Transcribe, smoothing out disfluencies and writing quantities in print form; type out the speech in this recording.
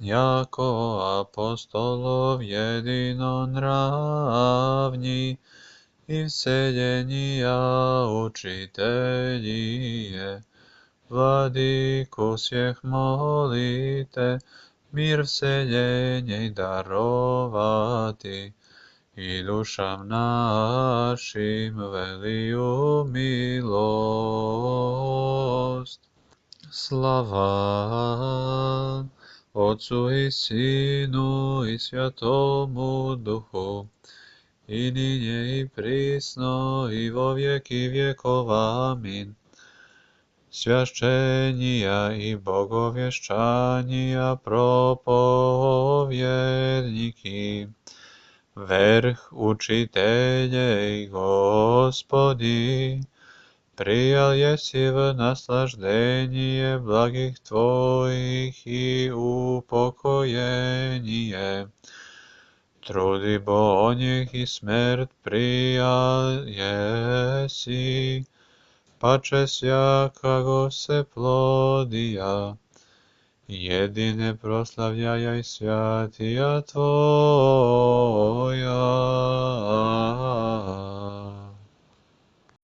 jako apostolov jedinonravní, i vsedení a učitelie. Vladyku всех молите, мир вселенной даровати, и душам нашим велию милость. Слава Отцу и Сыну и Святому Духу, и ныне и присно, и во веки веков. Аминь. Священия и боговещания проповедники, верх учителей Господи, приял еси в наслаждение благих Твоих и упокоение. Труды бонех и смерть приял еси, паче всякого всеплодия, едине прославляя святия Твоя.